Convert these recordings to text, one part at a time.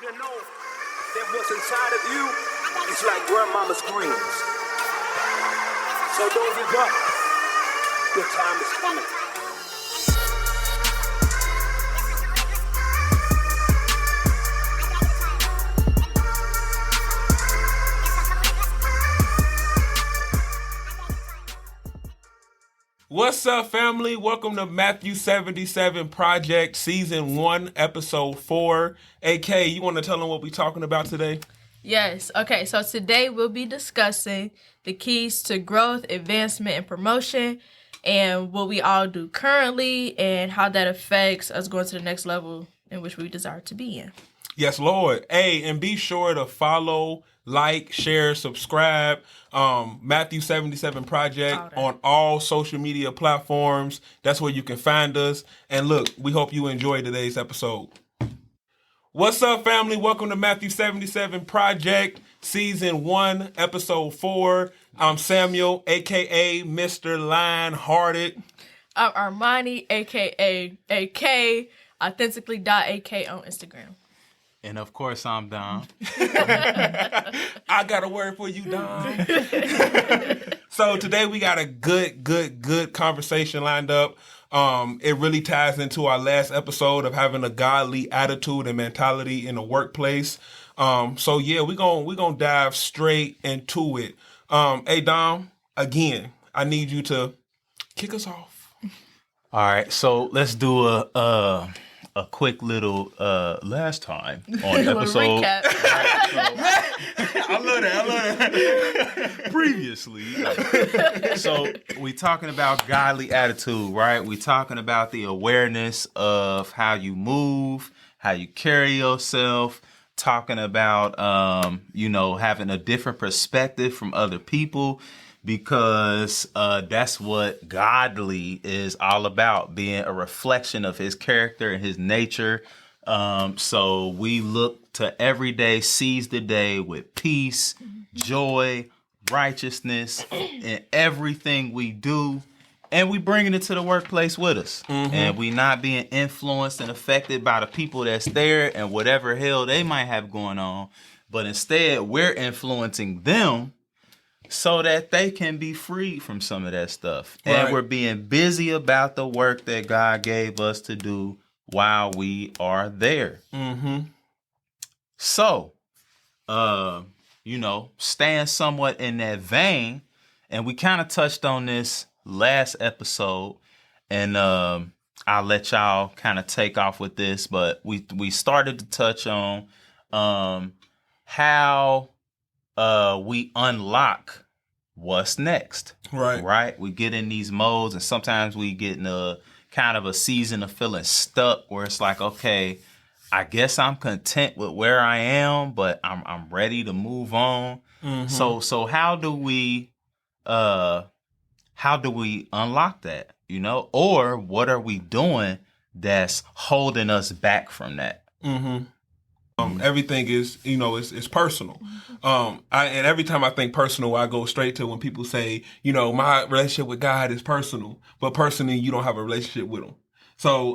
to know that what's inside of you is like grandmama's greens. So don't give up. Your time is coming. What's up, family? Welcome to Matthew 77 Project, Season 1, Episode 4. AK, you want to tell them what we're talking about today? Yes. Okay, so today we'll be discussing the keys to growth, advancement, and promotion, and what we all do currently, and how that affects us going to the next level in which we desire to be in. Yes, Lord. Hey, and be sure to follow, like, share, subscribe, Matthew 77 Project on all social media platforms. That's where you can find us. And look, we hope you enjoyed today's episode. What's up, family? Welcome to Matthew 77 Project, Season 1, Episode 4. I'm Samuel, a.k.a. Mr. Lion-Hearted. I'm Armani, a.k.a. AK, authentically.ak on Instagram. And of course, I'm Dom. I got a word for you, Dom. So today we got a good conversation lined up. It really ties into our last episode of having a godly attitude and mentality in the workplace. So yeah, we're gonna dive straight into it. Hey, Dom, again, I need you to kick us off. All right, so let's do a quick little last time on episode. Recap. I love that. Previously. So we talking about godly attitude, right? We talking about the awareness of how you move, how you carry yourself, talking about having a different perspective from other people, because that's what godly is all about, being a reflection of his character and his nature. So we look to every day, seize the day with peace, joy, righteousness in everything we do. And we bringing it to the workplace with us. Mm-hmm. And we not being influenced and affected by the people that's there and whatever hell they might have going on. But instead, we're influencing them so that they can be freed from some of that stuff. Right. And we're being busy about the work that God gave us to do while we are there. Mm-hmm. So, staying somewhat in that vein, and we kind of touched on this last episode, and I'll let y'all kind of take off with this, but we started to touch on how we unlock what's next. Right? We get in these modes, and sometimes we get in a kind of a season of feeling stuck where it's like, okay, I guess I'm content with where I am, but I'm ready to move on. Mm-hmm. So how do we unlock that? Or what are we doing that's holding us back from that? Mm-hmm. Everything is, it's personal. And every time I think personal, I go straight to when people say, my relationship with God is personal, but personally, you don't have a relationship with him. So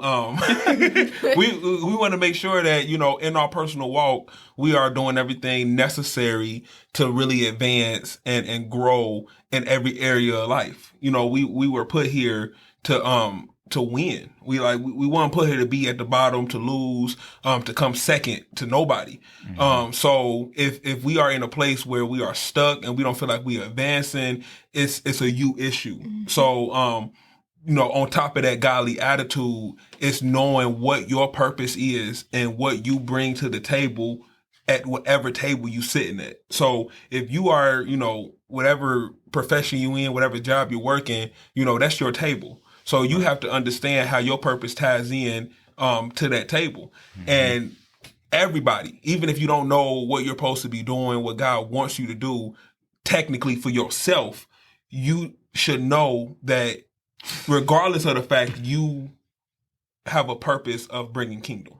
we want to make sure that, in our personal walk, we are doing everything necessary to really advance and grow in every area of life. We were put here to win. We want to put here to be at the bottom, to lose, to come second to nobody. Mm-hmm. So if we are in a place where we are stuck and we don't feel like we are advancing, it's a you issue. Mm-hmm. So, on top of that godly attitude, it's knowing what your purpose is and what you bring to the table at whatever table you sitting at. So if you are, whatever profession you in, whatever job you're working, that's your table. So you have to understand how your purpose ties in to that table. Mm-hmm. And everybody, even if you don't know what you're supposed to be doing, what God wants you to do, technically for yourself, you should know that regardless of the fact you have a purpose of bringing kingdom.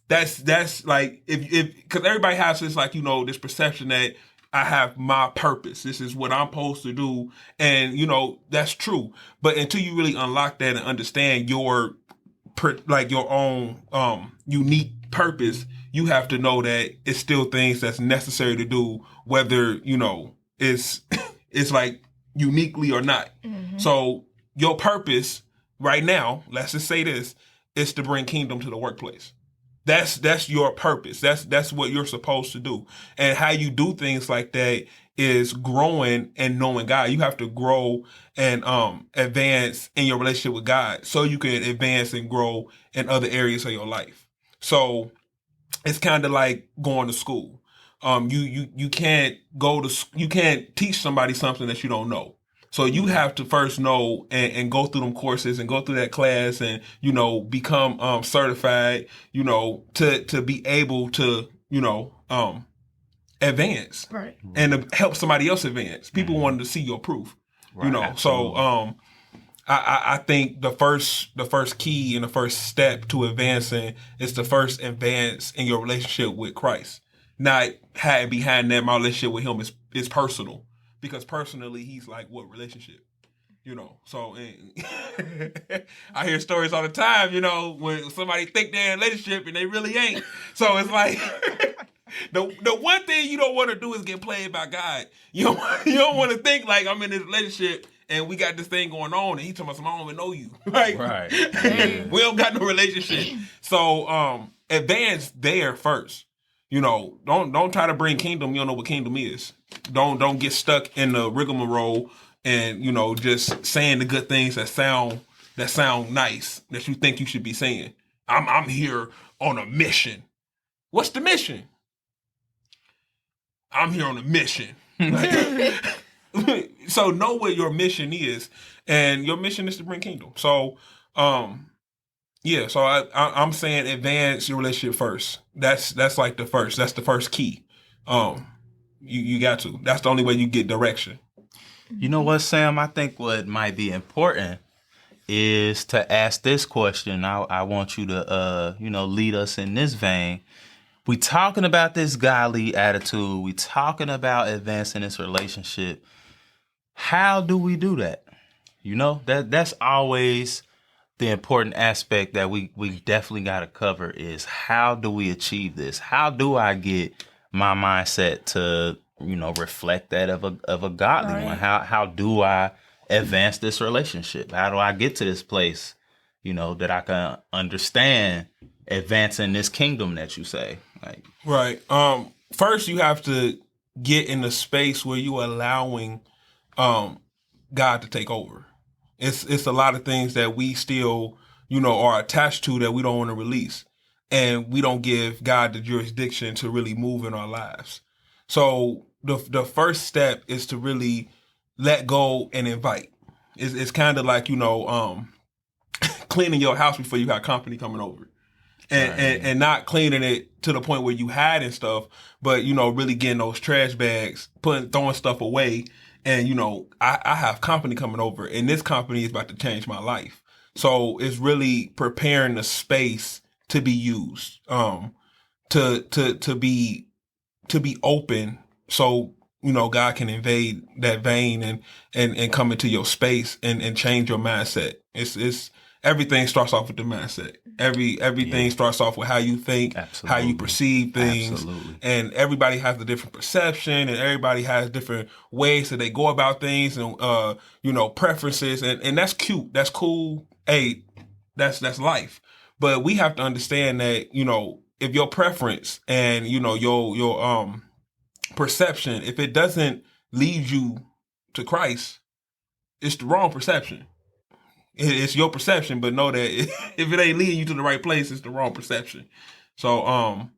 That's like, if because everybody has this, like, this perception that I have my purpose. This is what I'm supposed to do. And, that's true. But until you really unlock that and understand your own unique purpose, you have to know that it's still things that's necessary to do, whether, it's it's like uniquely or not. So your purpose right now, let's just say this, is to bring kingdom to the workplace. That's your purpose. That's what you're supposed to do. And how you do things like that is growing and knowing God. You have to grow and advance in your relationship with God so you can advance and grow in other areas of your life. So it's kind of like going to school. You can't you can't teach somebody something that you don't know. So you have to first know and go through them courses and go through that class and, become certified, to be able to, advance. Right. And to help somebody else advance. People wanted to see your proof. Right, absolutely. So I think the first key and the first step to advancing is to first advance in your relationship with Christ. Not having behind that, my relationship with him is personal. Because personally, he's like, what relationship? So I hear stories all the time, when somebody think they're in a relationship and they really ain't. So it's like, the one thing you don't want to do is get played by God. You don't want to think like I'm in this relationship and we got this thing going on and he told us I don't even know you. Right. We don't got no relationship. So advance there first. Don't try to bring kingdom. You don't know what kingdom is. Don't get stuck in the rigmarole and just saying the good things that sound nice that you think you should be saying. I'm here on a mission. What's the mission? I'm here on a mission. So know what your mission is, and your mission is to bring kingdom. So yeah, so I'm saying advance your relationship first. That's like the first. That's the first key. You got to. That's the only way you get direction. You know what, Sam? I think what might be important is to ask this question. I want you to lead us in this vein. We talking about this godly attitude. We talking about advancing this relationship. How do we do that? That's always the important aspect that we definitely got to cover is how do we achieve this? How do I get my mindset to, reflect that of a godly one? How do I advance this relationship? How do I get to this place, that I can understand advancing this kingdom that you say? Right. First you have to get in the space where you allowing God to take over. It's a lot of things that we still, are attached to that we don't want to release. And we don't give God the jurisdiction to really move in our lives. So the first step is to really let go and invite. It's kind of like, cleaning your house before you got company coming over. And not cleaning it to the point where you hiding stuff, but, really getting those trash bags, throwing stuff away. And, I have company coming over and this company is about to change my life. So it's really preparing the space to be used, to be open. So, God can invade that vein and come into your space and change your mindset. It's everything starts off with the mindset. Everything starts off with how you think, how you perceive things. And everybody has a different perception and everybody has different ways that they go about things and, preferences. And that's cute. That's cool. Hey, that's life. But we have to understand that, if your preference and, your perception, if it doesn't lead you to Christ, it's the wrong perception. It's your perception, but know that if it ain't leading you to the right place, it's the wrong perception. So,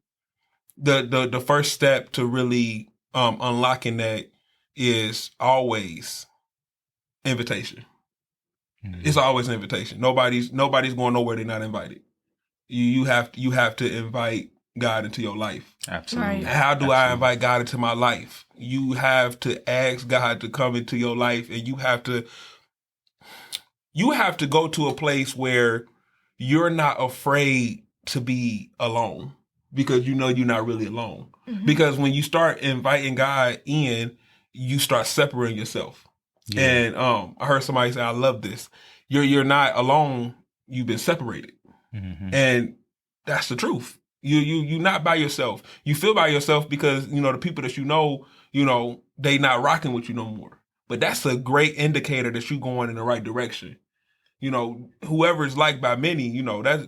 the first step to really unlocking that is always invitation. Mm-hmm. It's always an invitation. Nobody's going nowhere they're not invited. You have to invite God into your life. Absolutely. Right. How do I invite God into my life? You have to ask God to come into your life, and you have to go to a place where you're not afraid to be alone because you're not really alone. Mm-hmm. Because when you start inviting God in, you start separating yourself. Yeah. And I heard somebody say, I love this. You're not alone. You've been separated. Mm-hmm. And that's the truth. You not by yourself. You feel by yourself because, the people that they not rocking with you no more. But that's a great indicator that you going in the right direction. Whoever is liked by many, that's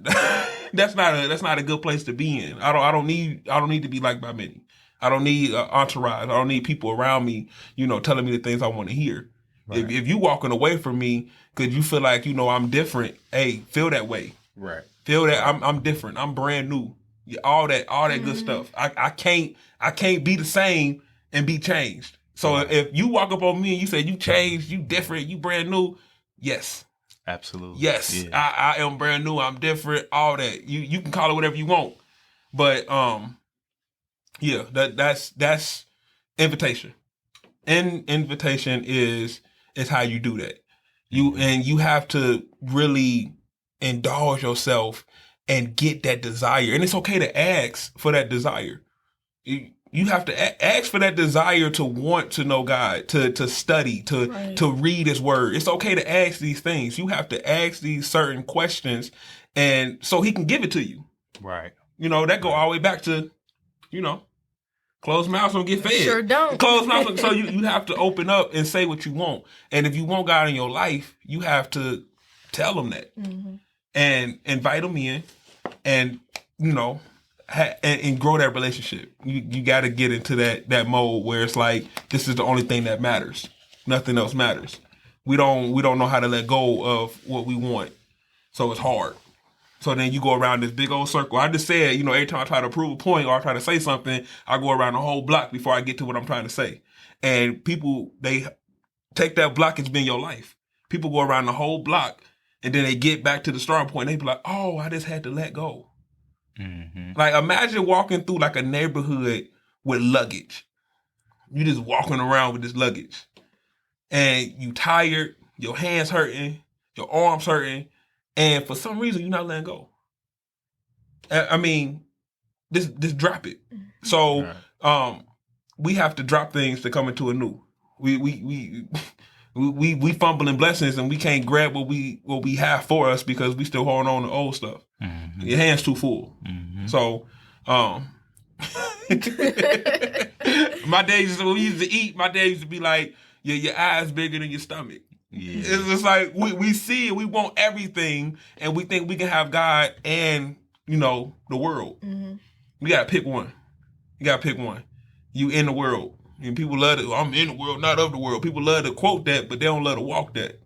that's not a good place to be in. I don't need to be liked by many. I don't need entourage. I don't need people around me, telling me the things I want to hear. Right. If you walking away from me because you feel like I'm different, hey, feel that way. Right. Feel that I'm different. I'm brand new. All that good stuff. I can't be the same and be changed. So if you walk up on me and you say you changed, you different, you brand new, yes. Absolutely. Yes. Yeah. I am brand new, I'm different, all that. You can call it whatever you want. But yeah, that's invitation. And invitation is how you do that. You have to really indulge yourself and get that desire. And it's okay to ask for that desire. You have to ask for that desire to want to know God, to study, to read His Word. It's okay to ask these things. You have to ask these certain questions, and so He can give it to you. Right. That go all the way back to, closed mouths don't get fed. Sure don't. Closed mouths. So you have to open up and say what you want. And if you want God in your life, you have to tell Him that and invite Him in, and and grow that relationship. You got to get into that mode where it's like, this is the only thing that matters. Nothing else matters. We don't know how to let go of what we want, so it's hard. So then you go around this big old circle. I just said, every time I try to prove a point or I try to say something, I go around the whole block before I get to what I'm trying to say. And people, they take that block as being your life. People go around the whole block and then they get back to the starting point. And they be like, oh, I just had to let go. Mm-hmm. Like, imagine walking through like a neighborhood with luggage. You just walking around with this luggage. And you tired, your hands hurting, your arms hurting. And for some reason, you're not letting go. I mean, just drop it. So, we have to drop things to come into a new. We fumbling blessings, and we can't grab what we have for us because we still holding on to old stuff. Mm-hmm. Your hands too full. Mm-hmm. So, my days when we used to eat, my days used to be like your eyes bigger than your stomach. Yeah. It's just like we see it, we want everything, and we think we can have God and the world. Mm-hmm. We gotta pick one. You in the world, and people love to. I'm in the world, not of the world. People love to quote that, but they don't love to walk that.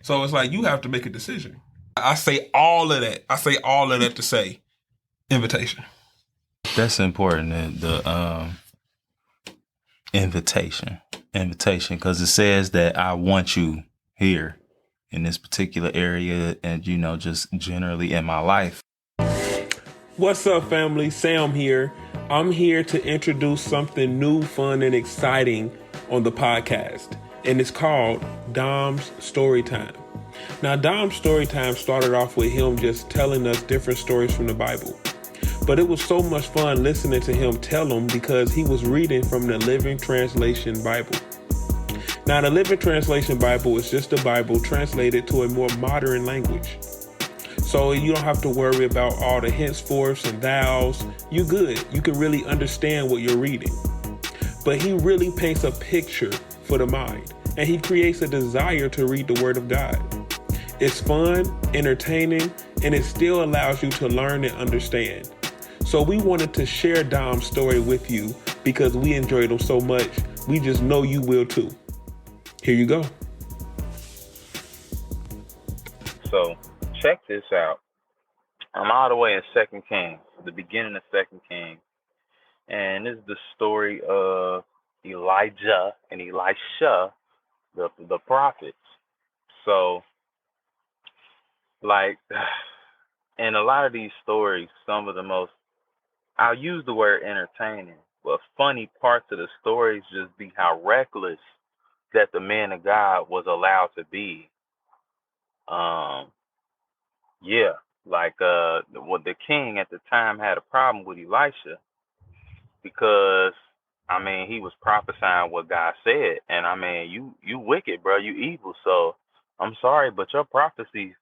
So it's like you have to make a decision. I say all of that to say invitation. That's important. The invitation, because it says that I want you here in this particular area and, just generally in my life. What's up, family? Sam here. I'm here to introduce something new, fun, and exciting on the podcast, and it's called Dom's Storytime. Now, Dom's Storytime started off with him just telling us different stories from the Bible, but it was so much fun listening to him tell them because he was reading from the Living Translation Bible. Now, the Living Translation Bible is just a Bible translated to a more modern language. So you don't have to worry about all the henceforths and thous. You good. You can really understand what you're reading. But he really paints a picture for the mind, and he creates a desire to read the Word of God. It's fun, entertaining, and it still allows you to learn and understand. So we wanted to share Dom's story with you because we enjoyed him so much. We just know you will too. Here you go. So check this out. I'm all the way in 2 Kings, the beginning of 2 Kings. And this is the story of Elijah and Elisha, the prophets. So, like, in a lot of these stories, some of the most, I'll use the word entertaining, but funny parts of the stories just be how reckless that the man of God was allowed to be. The king at the time had a problem with Elisha because, he was prophesying what God said. And, you wicked, bro. You evil. So, I'm sorry, but your prophecies,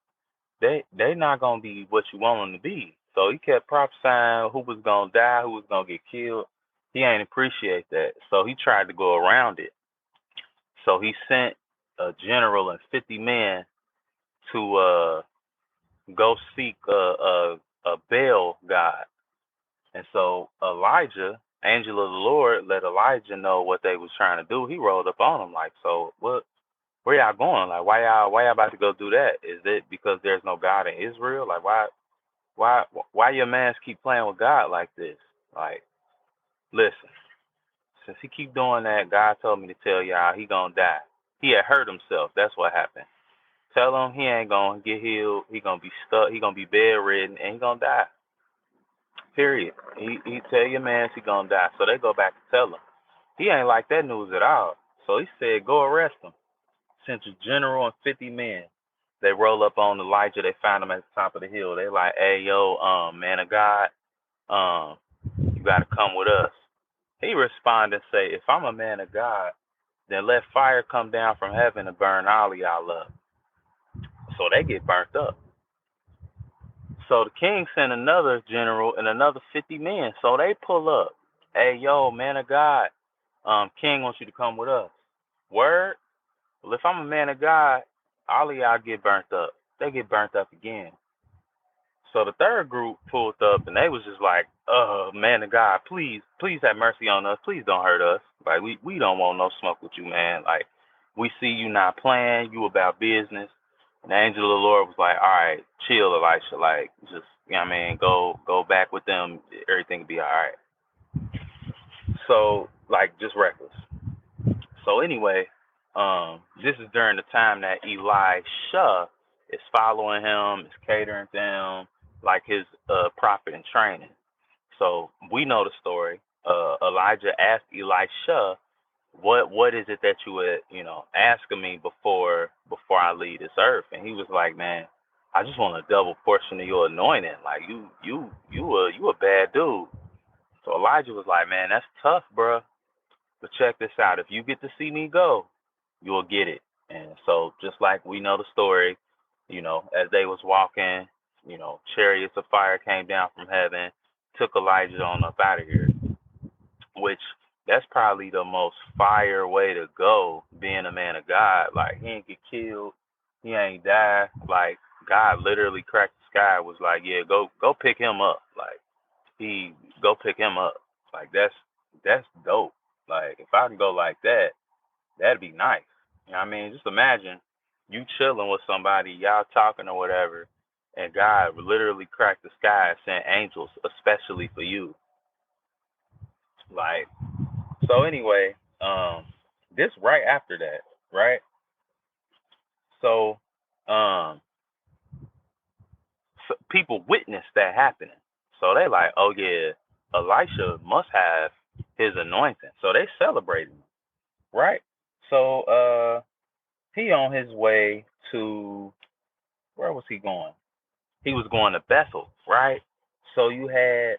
they not going to be what you want them to be. So he kept prophesying who was gonna die, who was gonna get killed. He ain't appreciate that. So he tried to go around it. So he sent a general and 50 men to go seek a Baal god. And so Elijah, angel of the Lord, let Elijah know what they was trying to do. He rolled up on him like, so what? Where y'all going? Like, why y'all about to go do that? Is it because there's no God in Israel? Like, why your mans keep playing with God like this? Like, listen, since he keep doing that, God told me to tell y'all he gonna die. He had hurt himself. That's what happened. Tell him he ain't gonna get healed. He gonna be stuck. He gonna be bedridden, and he gonna die. Period. He tell your mans he gonna die. So they go back and tell him. He ain't like that news at all. So he said, go arrest him. Sent a general and 50 men. They roll up on Elijah. They find him at the top of the hill. They like, hey, yo, man of God, you got to come with us. He responded and say, if I'm a man of God, then let fire come down from heaven and burn all of y'all up. So they get burnt up. So the king sent another general and another 50 men. So they pull up. Hey, yo, man of God, king wants you to come with us. Word? Well, if I'm a man of God, all of y'all get burnt up. They get burnt up again. So the third group pulled up, and they was just like, man of God, please have mercy on us. Please don't hurt us. Like, we don't want no smoke with you, man. Like, we see you not playing. You about business. And the angel of the Lord was like, all right, chill, Elisha. Like, just, you know what I mean, go back with them. Everything will be all right. So, like, just reckless. So anyway, this is during the time that Elisha is following him, is catering to him, like his prophet in training. So we know the story. Elijah asked Elisha, what is it that you would, ask of me before I leave this earth? And he was like, man, I just want a double portion of your anointing. Like you a bad dude. So Elijah was like, man, that's tough, bruh. But check this out. If you get to see me go, you'll get it. And so just like we know the story, as they was walking, chariots of fire came down from heaven, took Elijah on up out of here, which that's probably the most fire way to go, being a man of God. Like, he ain't get killed. He ain't die. Like, God literally cracked the sky, was like, yeah, go pick him up. Like, go pick him up. Like, that's dope. Like, if I can go like that, that'd be nice. You know what I mean? Just imagine you chilling with somebody, y'all talking or whatever, and God literally cracked the sky and sent angels especially for you. Like, so anyway, this right after that, right? So, people witnessed that happening. So they like, oh yeah, Elisha must have his anointing. So they celebrated him, right? So he on his way to, where was he going? He was going to Bethel, right? So you had,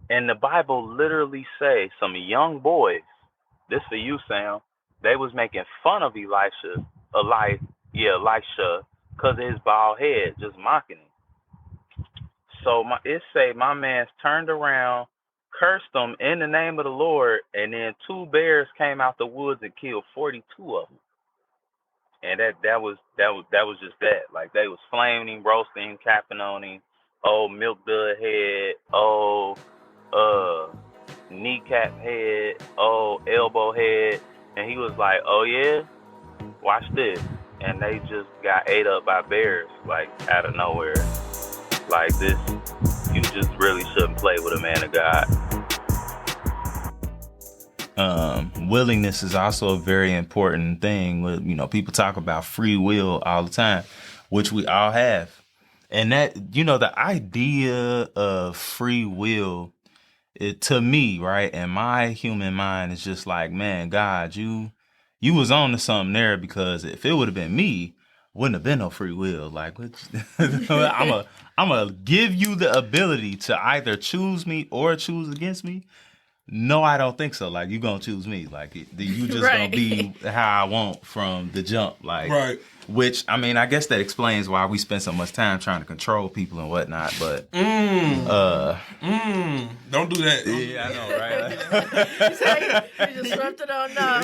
and the Bible literally say some young boys, this for you, Sam, they was making fun of Elisha, because of his bald head, just mocking him. So it say my man turned around, cursed them in the name of the Lord, and then 2 bears came out the woods and killed 42 of them. And that was just that. Like, they was flaming him, roasting him, capping on him. Oh, milk dud head. Oh, kneecap head. Oh, elbow head. And he was like, oh yeah, watch this. And they just got ate up by bears, like, out of nowhere. Like, this, you just really shouldn't play with a man of God. Willingness is also a very important thing. People talk about free will all the time, which we all have. And that, the idea of free will, to me, right, in my human mind, is just like, man, God, you was on to something there, because if it would have been me, wouldn't have been no free will. Like, I'm gonna give you the ability to either choose me or choose against me. no, I don't think so. Like, you gonna choose me. Like, you just Right. gonna be how I want from the jump. Like, Right. Which, I mean, I guess that explains why we spend so much time trying to control people and whatnot. But, Don't do that. yeah, I know, right? You just swept it on now.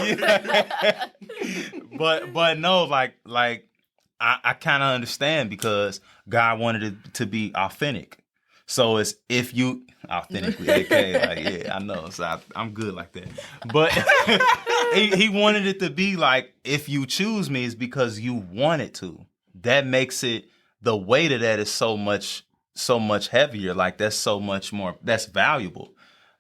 But no, like I kind of understand because God wanted it to be authentic. So it's if you authentically, AK, like, yeah, I know. So I'm good like that. But he wanted it to be like, if you choose me, it's because you want it to. That makes it, the weight of that is so much heavier. Like, that's so much more, that's valuable.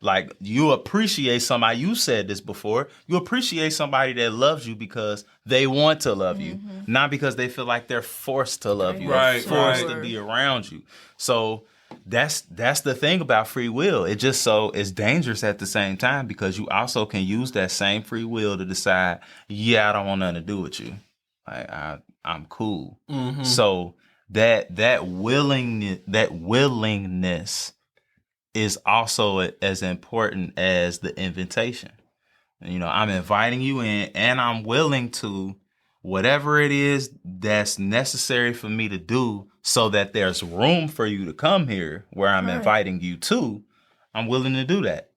Like, you appreciate somebody, you said this before, you appreciate somebody that loves you because they want to love you, not because they feel like they're forced to love you, or forced to be around you. So that's the thing about free will. It just so it's dangerous at the same time because you also can use that same free will to decide, yeah, I don't want nothing to do with you. I'm cool. So that willingness is also as important as the invitation. You know, I'm inviting you in and I'm willing to whatever it is that's necessary for me to do so that there's room for you to come here where I'm inviting you to. I'm willing to do that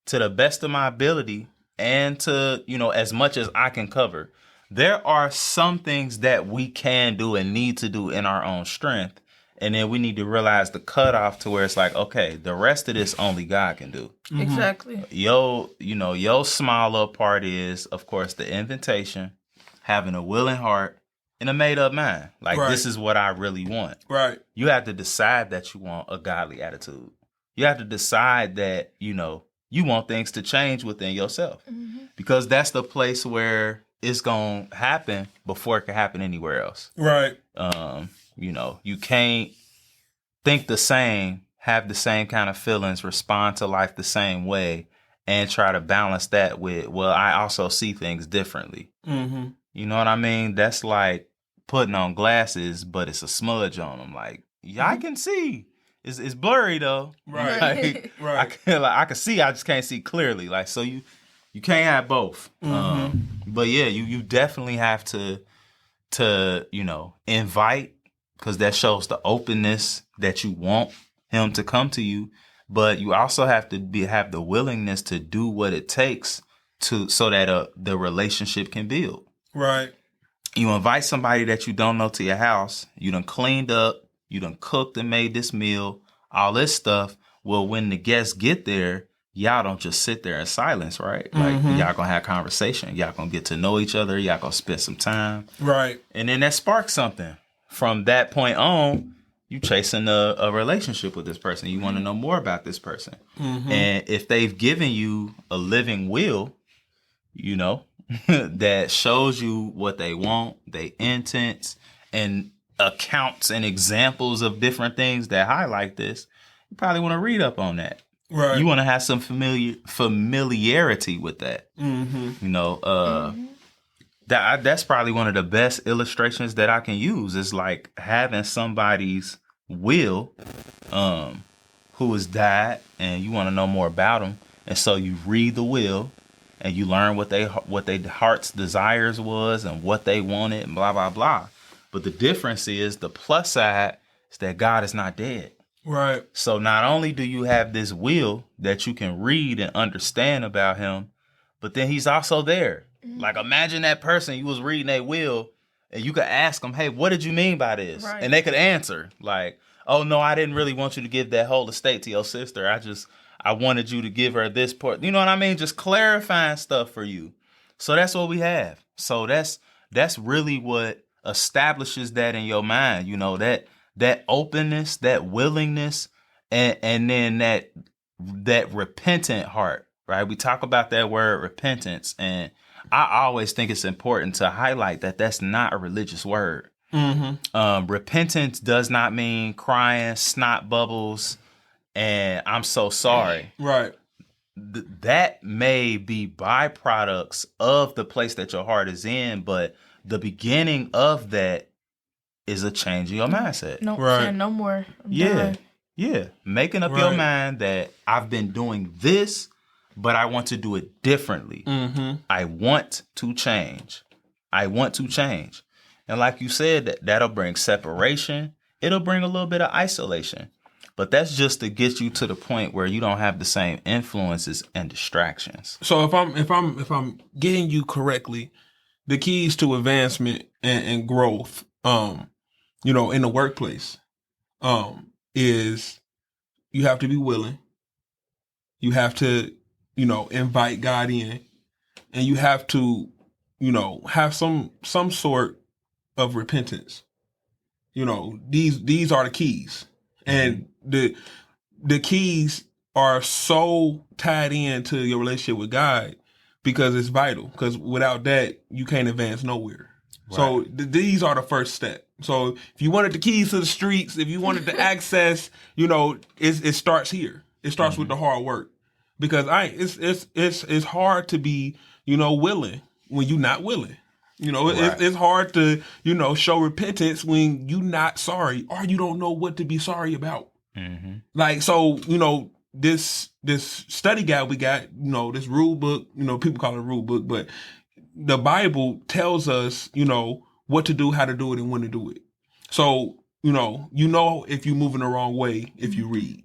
to the best of my ability and to, you know, as much as I can cover. There are some things that we can do and need to do in our own strength. And then we need to realize the cutoff to where it's like, okay, the rest of this only God can do. Exactly. Your small little part is, of course, the invitation, having a willing heart, and a made up mind. Like, this is what I really want. Right. You have to decide that you want a godly attitude. You have to decide that, you know, you want things to change within yourself. Because that's the place where it's going to happen before it can happen anywhere else. Right. You know, you can't think the same, have the same kind of feelings, respond to life the same way, and try to balance that with, well, I also see things differently. You know what I mean? That's like putting on glasses, but it's a smudge on them. Like, yeah, I can see. It's blurry though. Right. Like, I can see, I just can't see clearly. Like, so you can't have both. But yeah, you definitely have to, you know, invite, because that shows the openness that you want him to come to you. But you also have to have the willingness to do what it takes so that the relationship can build. Right. You invite somebody that you don't know to your house. You done cleaned up. You done cooked and made this meal. All this stuff. Well, when the guests get there, y'all don't just sit there in silence, right? Like, y'all gonna have conversation. Y'all gonna get to know each other. Y'all gonna spend some time. Right. And then that sparks something. From that point on, you chasing a relationship with this person. You want to know more about this person. And if they've given you a living will, you know, that shows you what they want, their intents, and accounts and examples of different things that highlight this, you probably want to read up on that. Right. You want to have some familiarity with that. You know, that's probably one of the best illustrations that I can use. Is like having somebody's will, who has died, and you want to know more about them, and so you read the will, and you learn what they heart's desires was and what they wanted, and blah blah blah. But the difference is, the plus side is that God is not dead. Right. So not only do you have this will that you can read and understand about him, but then he's also there. Like, imagine that person, you was reading their will and you could ask them, hey, what did you mean by this? Right. And they could answer like, oh, no, I didn't really want you to give that whole estate to your sister. I wanted you to give her this part. You know what I mean? Just clarifying stuff for you. So that's what we have. So that's really what establishes that in your mind. You know, that openness, that willingness, and then that repentant heart, right? We talk about that word repentance, and I always think it's important to highlight that that's not a religious word. Repentance does not mean crying, snot bubbles, and I'm so sorry. Right. That may be byproducts of the place that your heart is in, but the beginning of that is a change in your mindset. No, Right. saying no more. I'm done. Yeah. Making up your mind that I've been doing this but I want to do it differently. I want to change. I want to change. And like you said, that'll bring separation. It'll bring a little bit of isolation. But that's just to get you to the point where you don't have the same influences and distractions. So if I'm getting you correctly, the keys to advancement and growth, in the workplace, is you have to be willing. You have to, invite God in, and you have to, have some sort of repentance. These are the keys, and the keys are so tied into your relationship with God because it's vital. Because without that, you can't advance nowhere. Right. So these are the first step. So if you wanted the keys to the streets, if you wanted the access, it starts here. It starts with the hard work, because it's hard to be willing when you're not willing. It's hard to show repentance when you're not sorry or you don't know what to be sorry about. This study guide we got, this rule book, people call it a rule book, but the Bible tells us, what to do, how to do it, and when to do it. So, if you're moving the wrong way, if you read,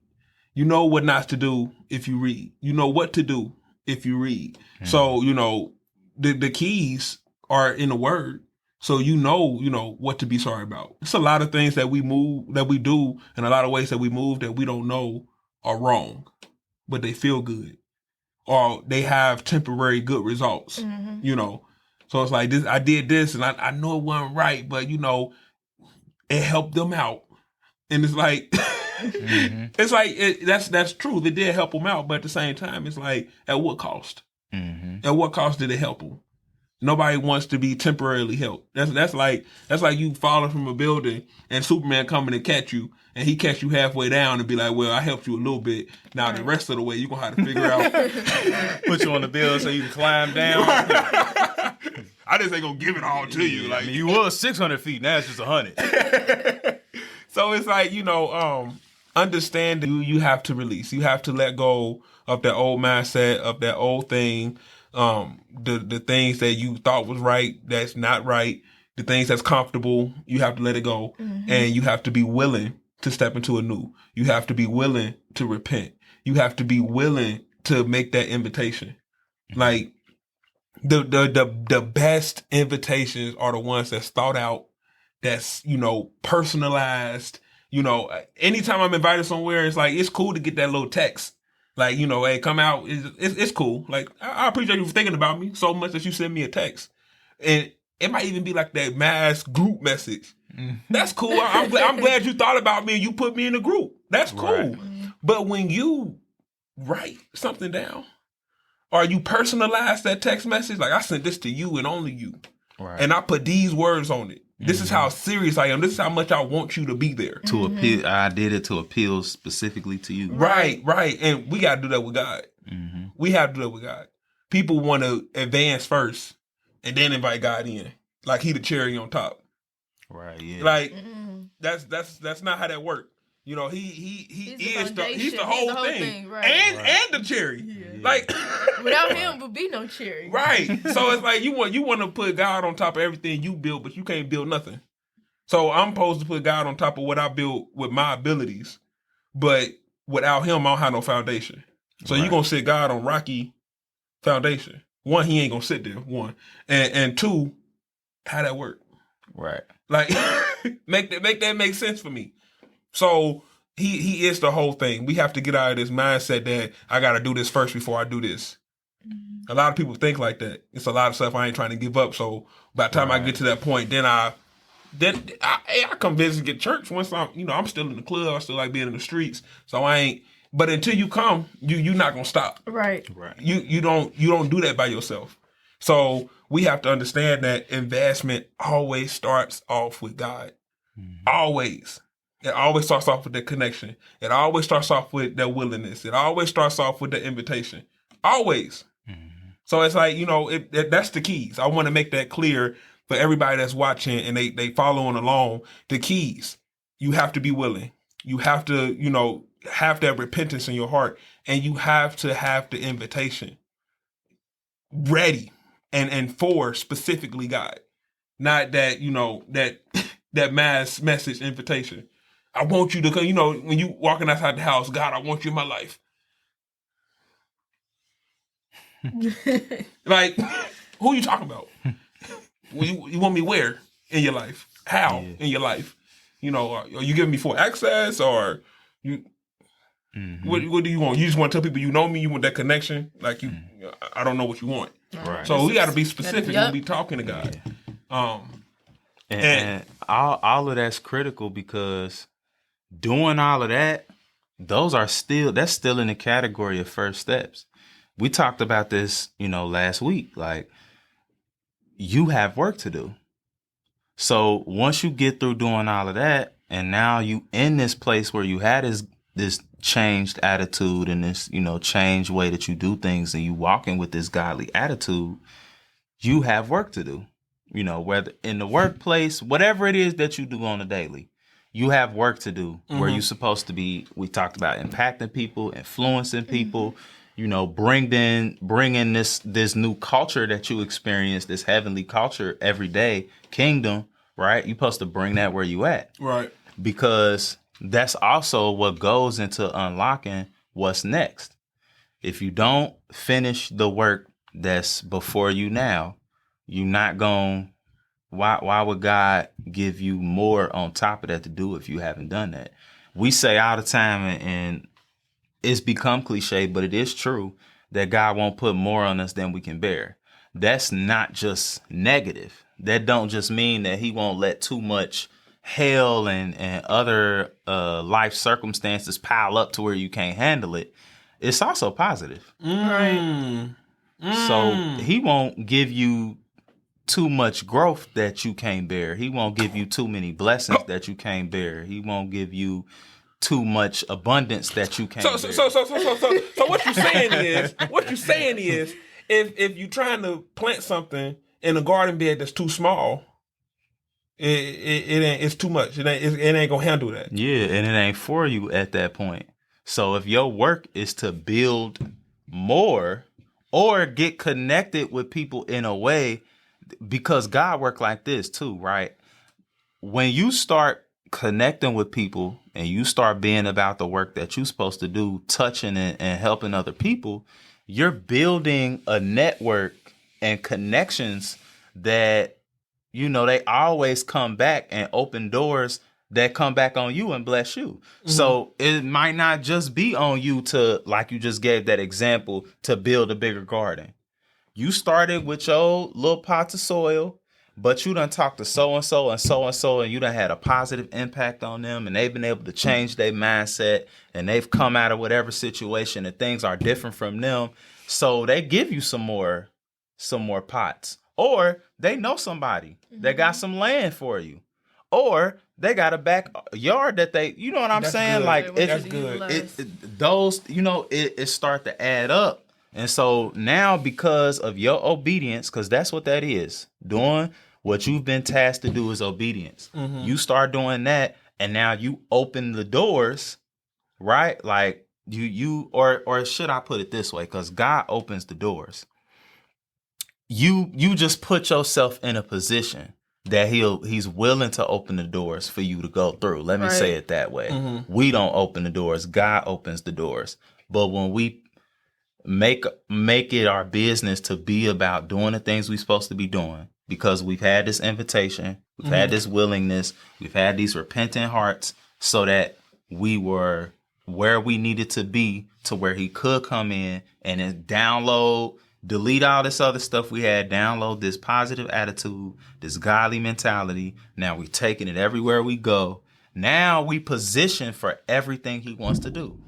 what not to do if you read, what to do if you read. So, the keys are in the word. So, what to be sorry about. It's a lot of things that we do, and a lot of ways that we move that we don't know are wrong, but they feel good, or they have temporary good results, So it's like this, I did this and I know it wasn't right, but it helped them out. And it's like, it's like, that's true. It did help them out. But at the same time, it's like, at what cost? At what cost did it help them? Nobody wants to be temporarily helped. That's like you falling from a building and Superman coming to catch you, and he catch you halfway down and be like, well, I helped you a little bit. Now the rest of the way, you're going to have to figure out. Put you on the build so you can climb down. I just ain't going to give it all to you. Like, you was 600 feet. Now it's just 100. So it's like, understanding you have to release. You have to let go of that old mindset, of that old thing. The things that you thought was right, that's not right. The things that's comfortable, you have to let it go. And you have to be willing to step into a new. You have to be willing to repent. You have to be willing to make that invitation. Like, the best invitations are the ones that's thought out, that's, personalized. Anytime I'm invited somewhere, it's like, it's cool to get that little text. Like, hey, come out. It's cool. Like, I appreciate you for thinking about me so much that you send me a text. And it might even be like that mass group message. That's cool. I'm glad you thought about me and you put me in a group. That's cool. Right. But when you write something down, or you personalize that text message, like, I sent this to you and only you. Right. And I put these words on it. This is how serious I am. This is how much I want you to be there. To appeal, I did it to appeal specifically to you. Right. And we got to do that with God. We have to do that with God. People want to advance first and then invite God in. Like he the cherry on top. Right, yeah. Like, that's not how that works. He's the whole thing. Right. And the cherry. Yeah. Like, without him would be no cherry. Right. So it's like you want to put God on top of everything you build, but you can't build nothing. So I'm supposed to put God on top of what I built with my abilities, but without him, I don't have no foundation. So you're gonna sit God on rocky foundation. One, he ain't gonna sit there. One, and two, how that work? Right. Like, make that make sense for me. So he is the whole thing. We have to get out of this mindset that I got to do this first before I do this. A lot of people think like that. It's a lot of stuff I ain't trying to give up. So by the time I get to that point, then I come visit and get church once I'm still in the club. I still like being in the streets. So I ain't. But until you come, you're not gonna stop. Right. You don't do that by yourself. So we have to understand that investment always starts off with God. Always. It always starts off with that connection. It always starts off with that willingness. It always starts off with the invitation. Always. So it's like, that's the keys. I want to make that clear for everybody that's watching and they following along. The keys. You have to be willing. You have to, have that repentance in your heart, and you have to have the invitation ready and for specifically God, not that that mass message invitation. I want you to come. When you walking outside the house, God, I want you in my life. Like, who you talking about? You want me where in your life? How in your life? Are you giving me full access, or you? What do you want? You just want to tell people you know me. You want that connection. Like I don't know what you want. Right. So we got to be specific when we talking to God. And all of that's critical, because doing all of that, that's still in the category of first steps. We talked about this, last week. Like, you have work to do. So once you get through doing all of that, and now you in this place where you had this changed attitude and this, changed way that you do things, and you walking with this godly attitude, you have work to do. Whether in the workplace, whatever it is that you do on a daily, you have work to do where you're supposed to be. We talked about impacting people, influencing people, bringing this new culture that you experience, this heavenly culture every day, kingdom, right? You're supposed to bring that where you at. Right. Because that's also what goes into unlocking what's next. If you don't finish the work that's before you now, you're not going. Why would God give you more on top of that to do if you haven't done that? We say all the time, and it's become cliche, but it is true, that God won't put more on us than we can bear. That's not just negative. That don't just mean that he won't let too much hell and other life circumstances pile up to where you can't handle it. It's also positive. Right. So he won't give you too much growth that you can't bear. He won't give you too many blessings that you can't bear. He won't give you too much abundance that you can't bear. So what you're saying is, if you're trying to plant something in a garden bed that's too small, it's too much. It ain't gonna handle that. Yeah, and it ain't for you at that point. So if your work is to build more or get connected with people in a way, because God work like this too, right? When you start connecting with people and you start being about the work that you're supposed to do, touching and helping other people, you're building a network and connections that, they always come back and open doors that come back on you and bless you. Mm-hmm. So it might not just be on you to, like you just gave that example, to build a bigger garden. You started with your little pots of soil, but you done talked to so-and-so and so-and-so, and you done had a positive impact on them, and they've been able to change their mindset, and they've come out of whatever situation, and things are different from them. So they give you some more pots. Or they know somebody that got some land for you. Or they got a backyard that they, you know what I'm saying? Good. Like, that's good. It start to add up. And so now, because of your obedience, because that's what that is, doing what you've been tasked to do is obedience. Mm-hmm. You start doing that, and now you open the doors, right? Like or should I put it this way? Because God opens the doors. You just put yourself in a position that he's willing to open the doors for you to go through. Let me say it that way. Mm-hmm. We don't open the doors. God opens the doors. But when we make it our business to be about doing the things we're supposed to be doing, because we've had this invitation, we've had this willingness, we've had these repentant hearts, so that we were where we needed to be to where he could come in and then delete all this other stuff we had, download this positive attitude, this godly mentality. Now we're taking it everywhere we go. Now we position for everything he wants to do.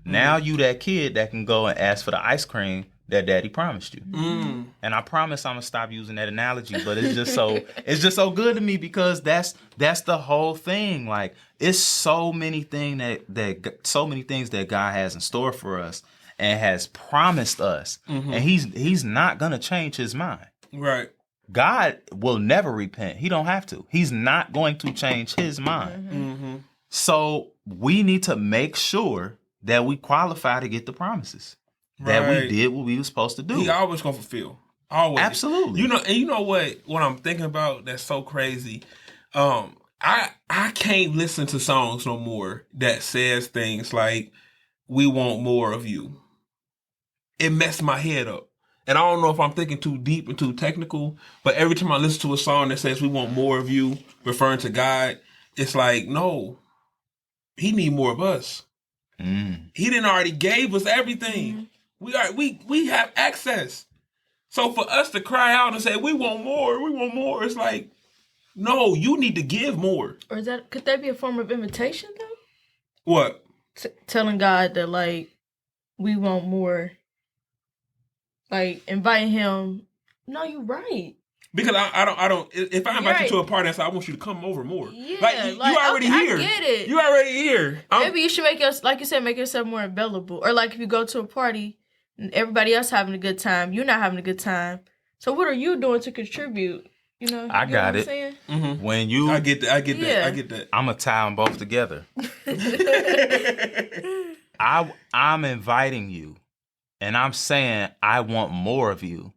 Now you that kid that can go and ask for the ice cream that daddy promised you. Mm. And I promise I'm gonna stop using that analogy, but it's just so good to me, because that's the whole thing. Like, it's so many things that God has in store for us and has promised us. Mm-hmm. And he's not gonna change his mind. Right. God will never repent. He don't have to. He's not going to change his mind. Mm-hmm. So we need to make sure that we qualify to get the promises. That we did what we were supposed to do. He always gonna fulfill. Always. Absolutely. You know what I'm thinking about that's so crazy. I can't listen to songs no more that says things like, we want more of you. It messed my head up. And I don't know if I'm thinking too deep and too technical, but every time I listen to a song that says we want more of you, referring to God, it's like, no, he need more of us. He didn't already gave us everything. We have access. So for us to cry out and say, we want more, it's like, no, you need to give more. Or could that be a form of invitation though? What? Telling God that like we want more. Like inviting him. No, you're right. Because I don't. If I invite you to a party and say I want you to come over more, you already here. I get it. You already here. Maybe you should make yourself more available. Or like if you go to a party and everybody else having a good time, you're not having a good time. So what are you doing to contribute? You know, I got it. Mm-hmm. When you, I get that. I get that. I'm gonna tie them both together. I'm inviting you, and I'm saying I want more of you.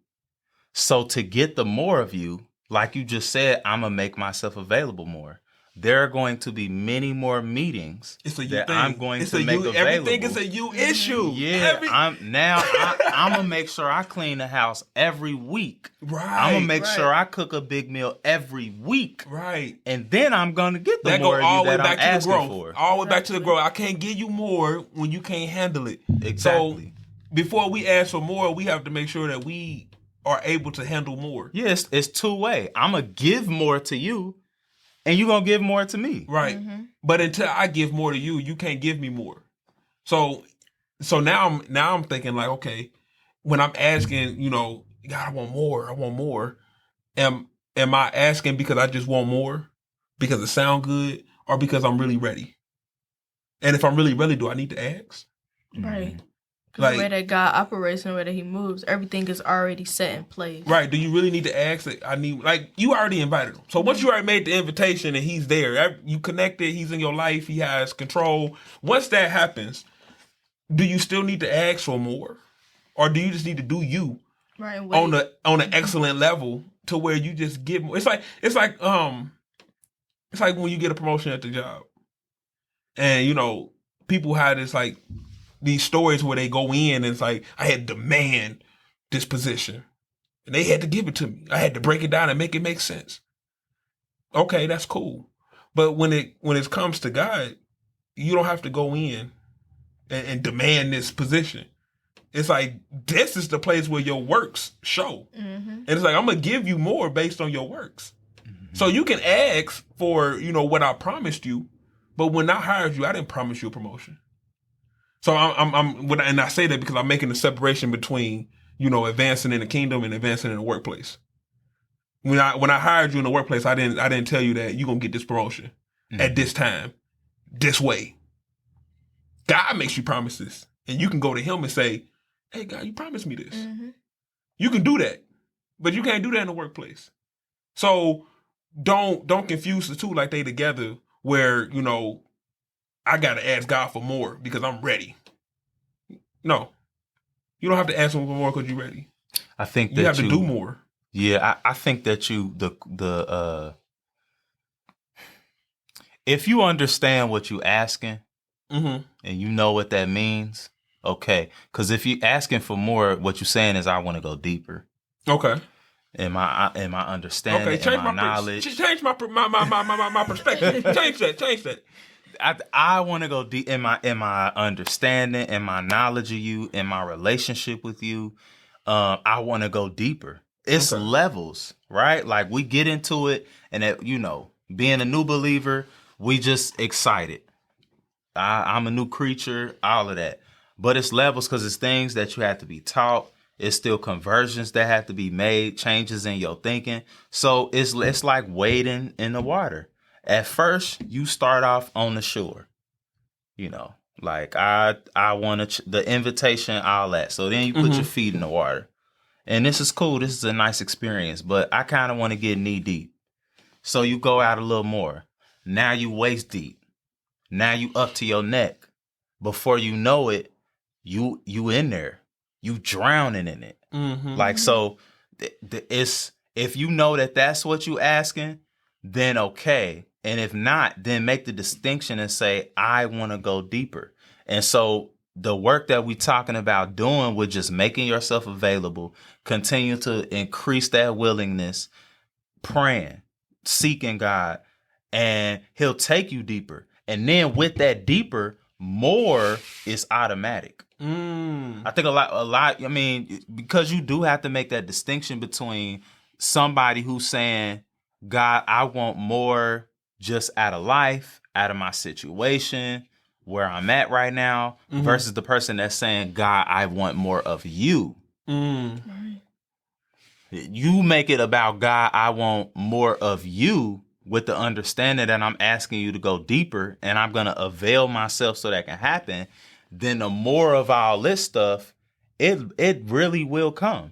So to get the more of you, like you just said, I'm gonna make myself available more. There are going to be many more meetings I'm going to make available. Everything is a you issue. Yeah, I'm gonna make sure I clean the house every week. Right. I'm gonna make sure I cook a big meal every week. Right. And then I'm gonna get the that more go all of you the way that back I'm to asking the growth. for. All the way back to the growth. I can't give you more when you can't handle it. Exactly. So before we ask for more, we have to make sure that we are able to handle more. Yes, it's two-way. I'm gonna give more to you, and you're going to give more to me. Right. Mm-hmm. But until I give more to you, you can't give me more. So now I'm thinking like, okay, when I'm asking, God, I want more. Am I asking because I just want more? Because it sound good? Or because I'm really ready? And if I'm really ready, do I need to ask? Right. Like, the way that God operates and the way that he moves, everything is already set in place. Right. Do you really need to ask that you already invited him. So once you already made the invitation and he's there, you connected, he's in your life, he has control. Once that happens, do you still need to ask for more? Or do you just need to do you on an excellent level to where you just give more? It's like when you get a promotion at the job. And people have this like these stories where they go in and it's like, I had to demand this position. And they had to give it to me. I had to break it down and make it make sense. Okay, that's cool. But when it comes to God, you don't have to go in and demand this position. It's like, this is the place where your works show. Mm-hmm. And it's like, I'm going to give you more based on your works. Mm-hmm. So you can ask for, what I promised you. But when I hired you, I didn't promise you a promotion. So and I say that because I'm making the separation between, advancing in the kingdom and advancing in the workplace. When I hired you in the workplace, I didn't tell you that you're gonna get this promotion at this time, this way. God makes you promises, and you can go to Him and say, "Hey, God, you promised me this." Mm-hmm. You can do that, but you can't do that in the workplace. So don't confuse the two like they together. Where I got to ask God for more because I'm ready. No. You don't have to ask Him for more because you're ready. I think you have to do more. Yeah, I think that if you understand what you're asking and you know what that means, okay. Because if you're asking for more, what you're saying is I want to go deeper. Okay. In my understanding, okay, in my knowledge. Change my perspective. Change that. I want to go deep in my understanding, in my knowledge of you, in my relationship with you. I want to go deeper. It's levels, right? Like we get into it, and being a new believer, we just excited. I'm a new creature, all of that. But it's levels because it's things that you have to be taught. It's still conversions that have to be made, changes in your thinking. So it's like wading in the water. At first, you start off on the shore, like I want the invitation, all that. So then you put your feet in the water, and this is cool. This is a nice experience, but I kind of want to get knee deep. So you go out a little more. Now you waist deep. Now you up to your neck. before you know it, you in there, you drowning in it. Like, so it's, if you know that that's what you asking, then okay. And if not, then make the distinction and say, I want to go deeper. And so the work that we talking about doing with just making yourself available, continue to increase that willingness, praying, seeking God, and he'll take you deeper. And then with that deeper, more is automatic. I think a lot, I mean, because you do have to make that distinction between somebody who's saying, God, I want more just out of life, out of my situation, where I'm at right now, versus the person that's saying, God, I want more of you. You make it about, God, I want more of you, with the understanding that I'm asking you to go deeper and I'm going to avail myself so that can happen. Then the more of all this stuff, it really will come.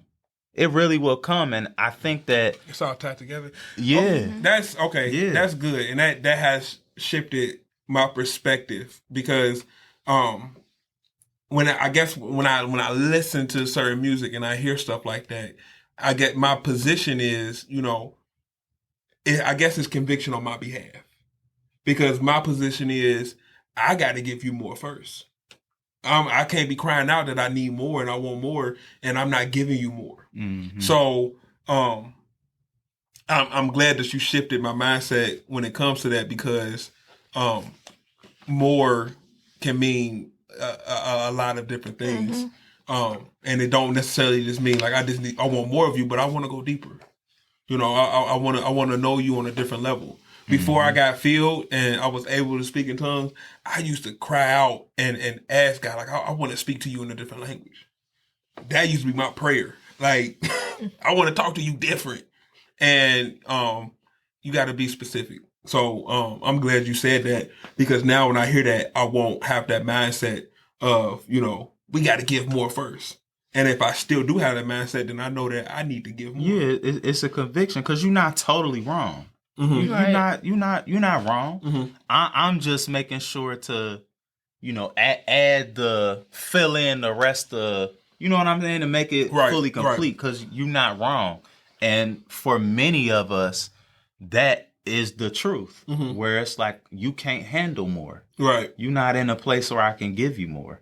It really will come. And I think that it's all tied together. Yeah. That's okay. Yeah. That's good. And that has shifted my perspective, because when I listen to certain music and I hear stuff like that, I get, my position is, I guess it's conviction on my behalf, because my position is, I got to give you more first. I can't be crying out that I need more and I want more, and I'm not giving you more. So I'm glad that you shifted my mindset when it comes to that, because more can mean a lot of different things, and it don't necessarily just mean like I want more of you, but I want to go deeper. I want to know you on a different level. Before I got filled and I was able to speak in tongues, I used to cry out and ask God, like, I want to speak to you in a different language. That used to be my prayer. Like, I want to talk to you different. And you got to be specific. So I'm glad you said that, because now when I hear that, I won't have that mindset of, we got to give more first. And if I still do have that mindset, then I know that I need to give more. Yeah, it's a conviction, because you're not totally wrong. You're not wrong. I'm just making sure to, add the, fill in the rest of, you know what I'm saying, to make it fully complete, because you're not wrong. And for many of us, that is the truth, where it's like, you can't handle more. Right. You're not in a place where I can give you more.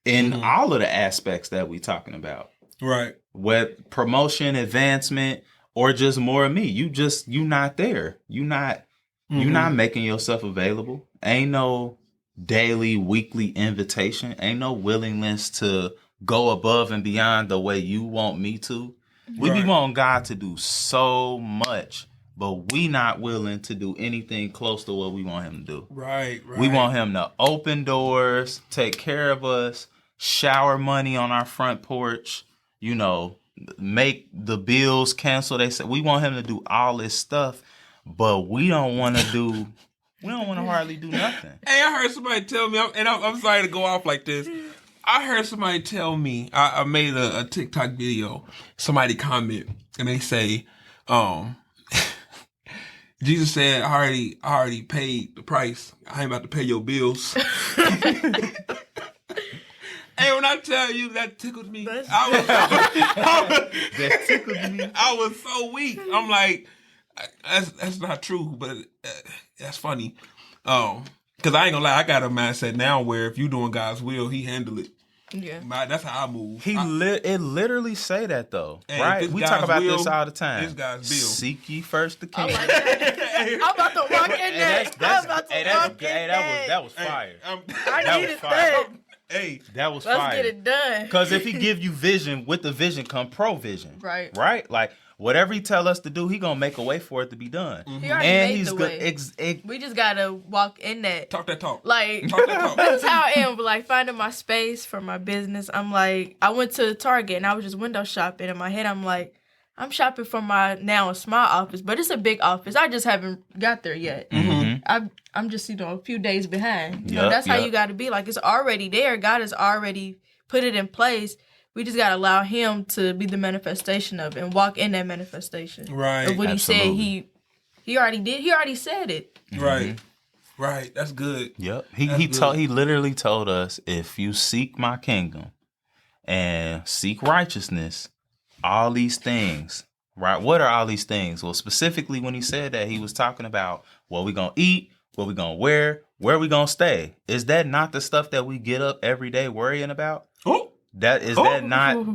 In all of the aspects that we're talking about. Right. With promotion, advancement, or just more of me. You not there. You not making yourself available. Ain't no daily, weekly invitation. Ain't no willingness to go above and beyond the way you want me to. We be wanting God to do so much, but we not willing to do anything close to what we want him to do. Right. We want him to open doors, take care of us, shower money on our front porch, make the bills cancel. They said we want him to do all this stuff, but we don't want to hardly do nothing. Hey, I heard somebody tell me, and I'm sorry to go off like this. I heard somebody tell me, I made a TikTok video, somebody comment, and they say, Jesus said, I already paid the price. I ain't about to pay your bills. Hey, when I tell you that tickled me, That tickled me. I was so weak. I'm like, that's not true, but that's funny. Because I ain't gonna lie, I got a mindset now where if you doing God's will, he handle it. Yeah, that's how I move. It literally say that though, hey, right? We talk about this all the time. It's God's will. Seek ye first the kingdom. I'm about to walk in there. That was fire. I needed that. Hey, that was Let's fire. get it done. Because if he give you vision, with the vision come provision. Right. Right? Like, whatever he tell us to do, he gonna make a way for it to be done. He already made the way. We just gotta walk in that. Talk that talk. Like, talk that talk. that's how I am. But like, finding my space for my business, I'm like, I went to Target and I was just window shopping. In my head, I'm like, I'm shopping for my now a small office, but it's a big office. I just haven't got there yet. I'm just, a few days behind. That's how you got to be. Like, it's already there. God has already put it in place. We just got to allow him to be the manifestation of it and walk in that manifestation. Right. Of what Absolutely. he said he already did. He already said it. Right. Right. That's good. Yep. That's He literally told us, if you seek my kingdom and seek righteousness, all these things, right? What are all these things? Well, specifically when he said that, he was talking about what we gonna eat, what we gonna wear, where we gonna stay. Is that not the stuff that we get up every day worrying about? Oh. That not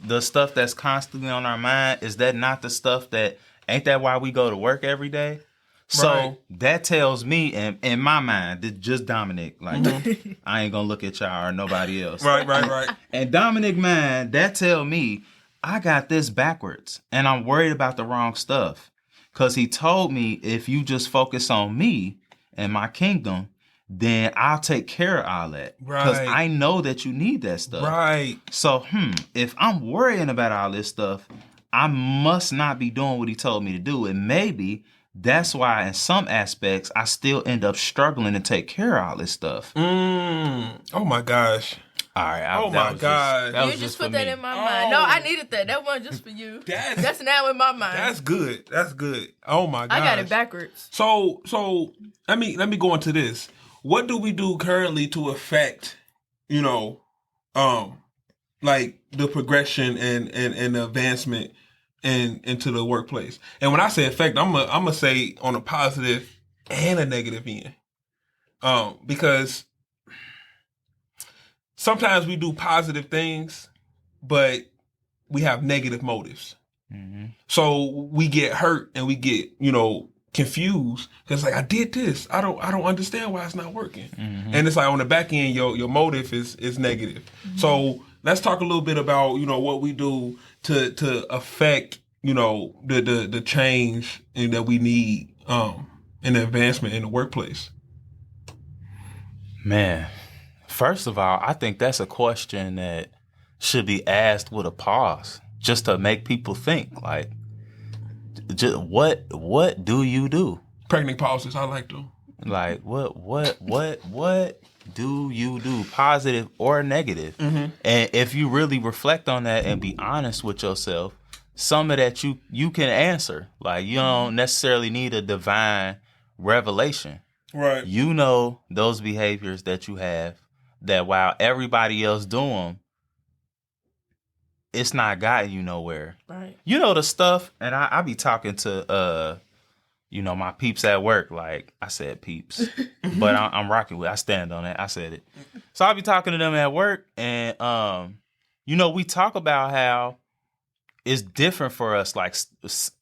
the stuff that's constantly on our mind? Is that not the stuff that, ain't that why we go to work every day? So Right. that tells me, in my mind, just Dominic, like, I ain't gonna look at y'all or nobody else. Right. And Dominic mind, that tell me I got this backwards and I'm worried about the wrong stuff. Cause he told me, if you just focus on me and my kingdom, then I'll take care of all that. Because Right. I know that you need that stuff. Right. So, if I'm worrying about all this stuff, I must not be doing what he told me to do. And maybe that's why in some aspects, I still end up struggling to take care of all this stuff. Oh my gosh. All right. Oh my God. You just put that in my mind. No, I needed that. That wasn't just for you. That's now in my mind. That's good. That's good. Oh my gosh. I got it backwards. So let me go into this. What do we do currently to affect, like the progression and the advancement into the workplace? And when I say affect, I'm gonna say on a positive and a negative end. Because sometimes we do positive things, but we have negative motives. Mm-hmm. So we get hurt and we get, confused because I did this. I don't understand why it's not working. Mm-hmm. And it's like on the back end, your motive is negative. Mm-hmm. So let's talk a little bit about, what we do to affect, the change that we need in the advancement in the workplace. Man, first of all, I think that's a question that should be asked with a pause, just to make people think. Like, just what do you do? Pregnant pauses, I like them. Like, what do you do, positive or negative? Mm-hmm. And if you really reflect on that and be honest with yourself, some of that you can answer. Like, you don't necessarily need a divine revelation. Right. You know those behaviors that you have, that while everybody else do them, it's not gotten you nowhere. Right. You know the stuff, and I be talking to my peeps at work. Like, I said peeps, but I'm rocking with. I stand on that. I said it. So I be talking to them at work, and we talk about how it's different for us. Like,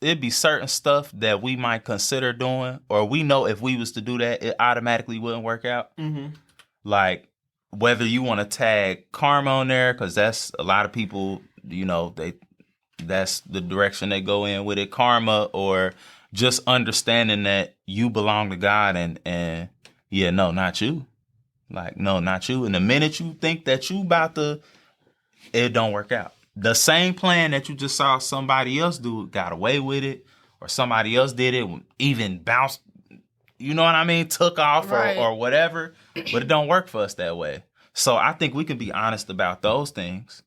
it'd be certain stuff that we might consider doing, or we know if we was to do that, it automatically wouldn't work out. Mm-hmm. Like, whether you want to tag karma on there, because that's a lot of people, that's the direction they go in with it, karma, or just understanding that you belong to God and yeah, no, not you. Like, no, not you. And the minute you think that you about to, it don't work out. The same plan that you just saw somebody else do, got away with it, or somebody else did it, even bounced, you know what I mean, took off, right, or whatever, but it don't work for us that way. So I think we can be honest about those things.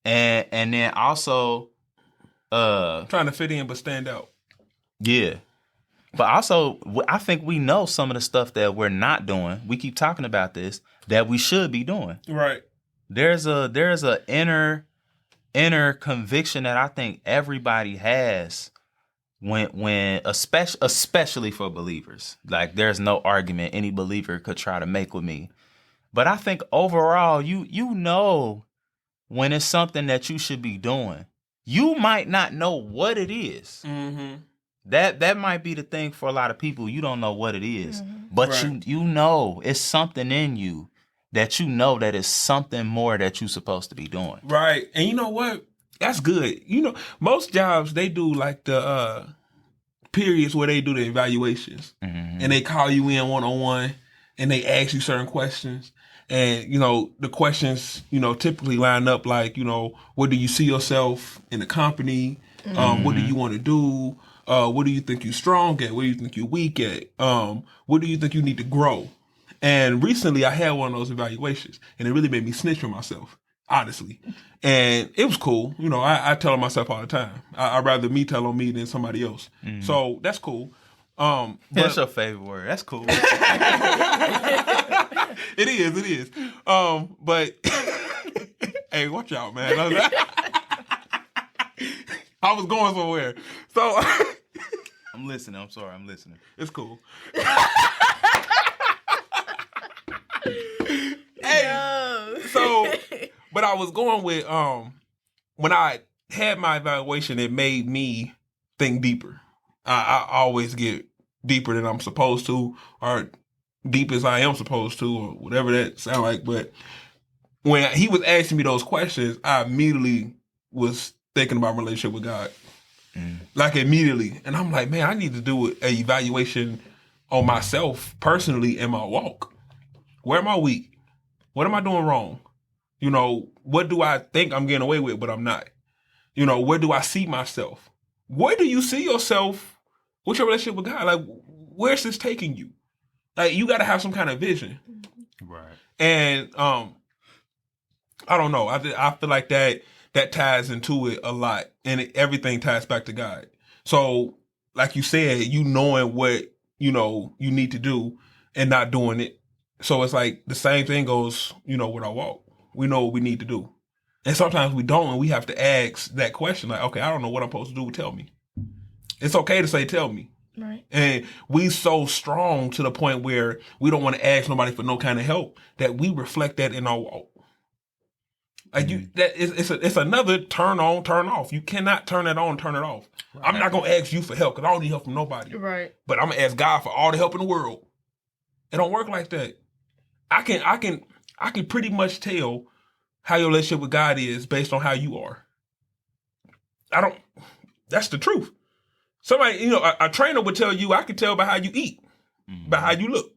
And then also trying to fit in but stand out. Yeah. But also, I think we know some of the stuff that we're not doing. We keep talking about this, that we should be doing. Right. There's a inner conviction that I think everybody has when especially for believers. Like, there's no argument any believer could try to make with me. But I think overall, you know when it's something that you should be doing. You might not know what it is. Mm-hmm. That might be the thing for a lot of people. You don't know what it is. Mm-hmm. But right, you know it's something in you that you know that it's something more that you're supposed to be doing. Right. And you know what? That's good. Most jobs, they do like the periods where they do the evaluations. Mm-hmm. And they call you in one-on-one and they ask you certain questions. And, the questions, typically line up like, what do you see yourself in the company? Mm-hmm. What do you want to do? What do you think you're strong at? What do you think you're weak at? What do you think you need to grow? And recently I had one of those evaluations and it really made me snitch on myself, honestly. And it was cool. I tell on myself all the time. I'd rather me tell on me than somebody else. Mm-hmm. So that's cool. That's your favorite word. That's cool. It is. But hey, watch out, man. I was going somewhere. So I'm listening. I'm sorry. I'm listening. it's cool. No. So, but I was going with when I had my evaluation, it made me think deeper. I always get deeper than I'm supposed to, or deep as I am supposed to, or whatever that sound like. But when he was asking me those questions, I immediately was thinking about my relationship with God. Like immediately. And I'm like, man, I need to do an evaluation on myself personally in my walk. Where am I weak? What am I doing wrong? You know, what do I think I'm getting away with, but I'm not? You know, where do I see myself? Where do you see yourself? What's your relationship with God? Like, where's this taking you? Like, you got to have some kind of vision. Right. And I don't know. I feel like that ties into it a lot, and everything ties back to God. So, like you said, you knowing what you know you need to do and not doing it. So it's like the same thing goes, you know, with our walk. We know what we need to do, and sometimes we don't, and we have to ask that question. Like, okay, I don't know what I'm supposed to do. Tell me. It's okay to say, "Tell me." Right. And we so strong to the point where we don't want to ask nobody for no kind of help that we reflect that in our walk. Like it's another turn on, turn off. You cannot turn it on, turn it off. Right. I'm not gonna ask you for help because I don't need help from nobody. Right. But I'm gonna ask God for all the help in the world. It don't work like that. I can pretty much tell how your relationship with God is based on how you are. That's the truth. Somebody, you know, a trainer would tell you, I can tell by how you eat, by how you look.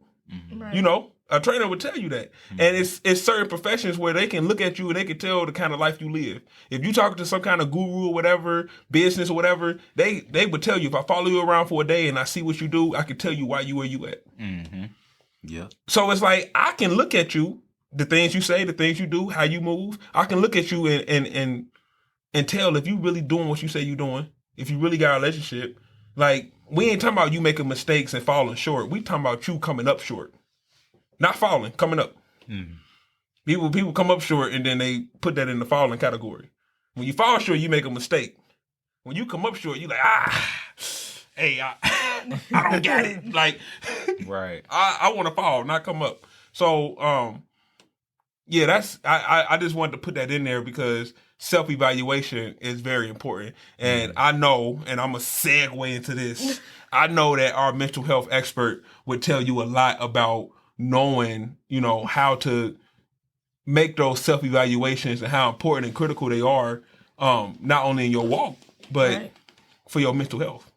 Right. You know, a trainer would tell you that. And it's certain professions where they can look at you and they can tell the kind of life you live. If you talk to some kind of guru or whatever, business or whatever, they would tell you, if I follow you around for a day and I see what you do, I can tell you why you where you at. Mm-hmm. Yeah. So it's like, I can look at you, the things you say, the things you do, how you move. I can look at you and tell if you really doing what you say you doing, if you really got a relationship. Like, we ain't talking about you making mistakes and falling short. We talking about you coming up short. Not falling, coming up. People come up short and then they put that in the falling category. When you fall short, you make a mistake. When you come up short, you like, hey, I don't get it. Like, right. I want to fall, not come up. So, yeah, that's I just wanted to put that in there because self-evaluation is very important. And I know, and I'm going to segue into this, I know that our mental health expert would tell you a lot about knowing, you know, how to make those self-evaluations and how important and critical they are, not only in your walk, but for your mental health.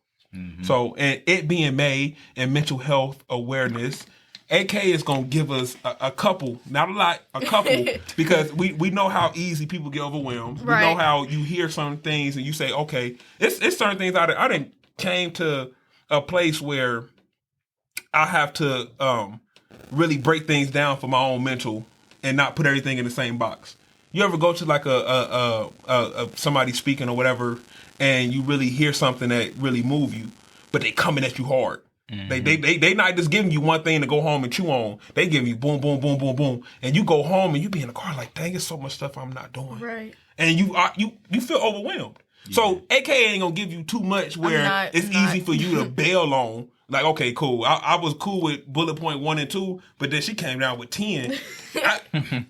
So, and it being May and mental health awareness, AK is going to give us a couple, not a lot, a couple, because we know how easy people get overwhelmed. Right. We know how you hear some things and you say, okay, it's certain things I didn't came to a place where I have to really break things down for my own mental and not put everything in the same box. You ever go to like a somebody speaking or whatever, and you really hear something that really move you, but they coming at you hard. They not just giving you one thing to go home and chew on. They give you boom, boom, boom, boom, boom, and you go home and you be in the car like, dang, it's so much stuff I'm not doing. Right. And you feel overwhelmed. Yeah. So AK ain't gonna give you too much where it's easy for you to bail on. Like, okay, cool. I was cool with bullet point 1 and 2, but then she came down with 10.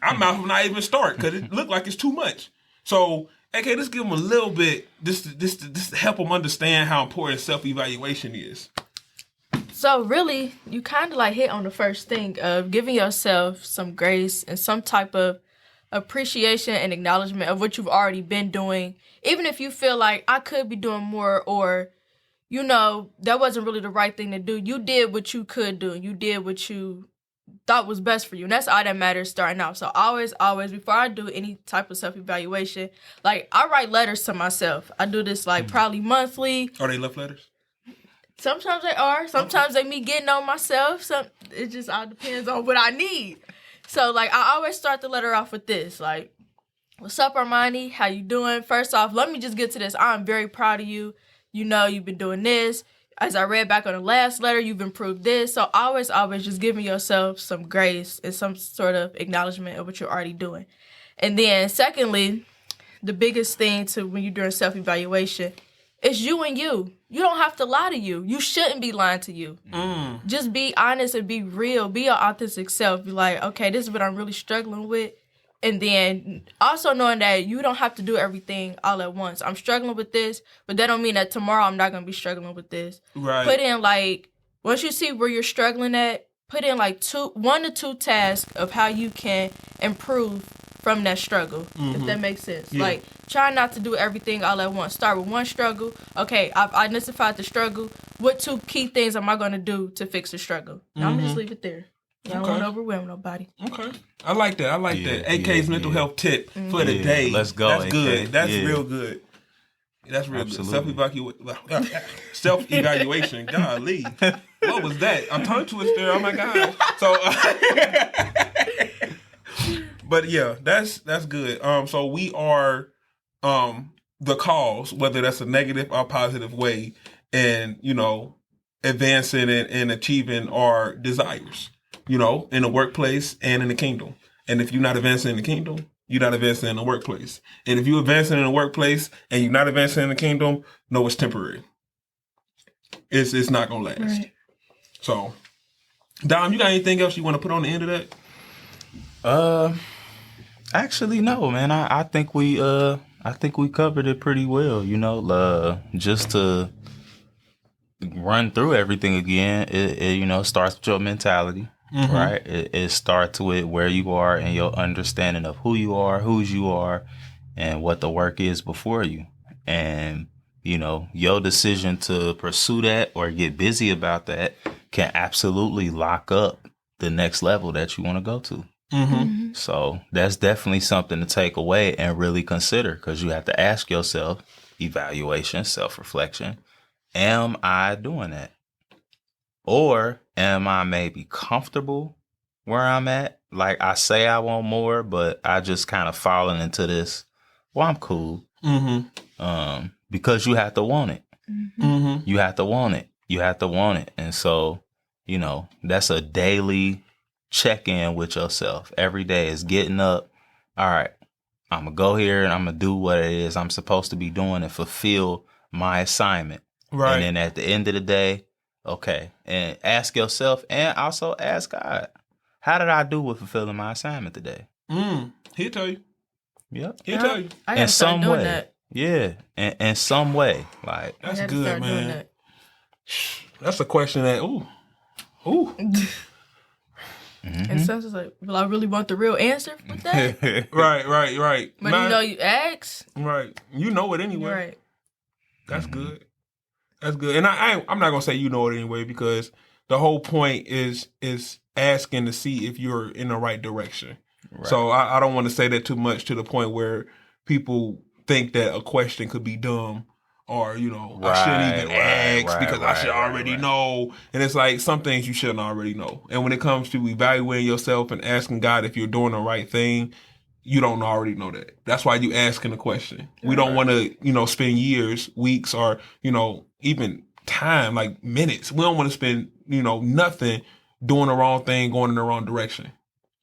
I'm out from not even start because it looked like it's too much. So, AK, let's give them a little bit, just to help them understand how important self-evaluation is. So really, you kind of like hit on the first thing of giving yourself some grace and some type of appreciation and acknowledgement of what you've already been doing. Even if you feel like I could be doing more, or, you know, that wasn't really the right thing to do. You did what you could do. You did what you thought was best for you. And that's all that matters starting out. So always, before I do any type of self-evaluation, like, I write letters to myself. I do this like probably monthly. Are they love letters? Sometimes they are. Sometimes they me getting on myself. It just all depends on what I need. So, like, I always start the letter off with this. Like, what's up, Armani? How you doing? First off, let me just get to this. I'm very proud of you. You know, you've been doing this. as I read back on the last letter, you've improved this. So always just giving yourself some grace and some sort of acknowledgement of what you're already doing. And then secondly, the biggest thing to when you're doing self-evaluation is you and you. You don't have to lie to you. You shouldn't be lying to you. Just be honest and be real. Be your authentic self. Be like, okay, this is what I'm really struggling with. And then also knowing that you don't have to do everything all at once. I'm struggling with this, but that don't mean that tomorrow I'm not going to be struggling with this. Right. Put in once you see where you're struggling at, put in 1 to 2 tasks of how you can improve from that struggle, if that makes sense. Yeah. Try not to do everything all at once. Start with one struggle. Okay, I've identified the struggle. What 2 key things am I going to do to fix the struggle? Now I'm going to just leave it there. I don't want to overwhelm nobody. Okay. I like that. AK's mental health tip for the day. Let's go. That's AK. good. That's real good. That's real Absolutely. good. Self-evaluation. Golly. What was that? A tongue twister. Oh my God. So, but yeah, that's good. So we are the cause, whether that's a negative or positive way, and advancing and achieving our desires. In the workplace and in the kingdom. And if you're not advancing in the kingdom, you're not advancing in the workplace. And if you're advancing in the workplace and you're not advancing in the kingdom, no, it's temporary. It's not gonna last. Right. So, Dom, you got anything else you want to put on the end of that? Actually, no, man. I think we covered it pretty well. Just to run through everything again. It starts with your mentality. Right? It starts with where you are and your understanding of who you are, whose you are, and what the work is before you. And, your decision to pursue that or get busy about that can absolutely lock up the next level that you want to go to. So that's definitely something to take away and really consider, because you have to ask yourself, evaluation, self-reflection, am I doing that? Or am I maybe comfortable where I'm at? Like, I say I want more, but I just kind of fallen into this, well, I'm cool. Because you have to want it. You have to want it. You have to want it. And so, that's a daily check-in with yourself. Every day is getting up. All right, I'm going to go here and I'm going to do what it is I'm supposed to be doing and fulfill my assignment. Right. And then at the end of the day, okay, and ask yourself and also ask God, how did I do with fulfilling my assignment today? He'll tell you. Yep. He'll tell you. I gotta start doing that. Yeah, in some way. Like, that's good, man. That's a question that, ooh. And so it's like, will I really want the real answer with that? Right. But you ask. Right. You know it anyway. Right. That's good. That's good. And I'm not going to say you know it anyway, because the whole point is asking to see if you're in the right direction. Right. So I don't want to say that too much to the point where people think that a question could be dumb or, I shouldn't even ask because I should already know. And it's like some things you shouldn't already know. And when it comes to evaluating yourself and asking God if you're doing the right thing, you don't already know that. That's why you asking the question. We don't want to, spend years, weeks, or, even time, like minutes. We don't want to spend, nothing doing the wrong thing, going in the wrong direction.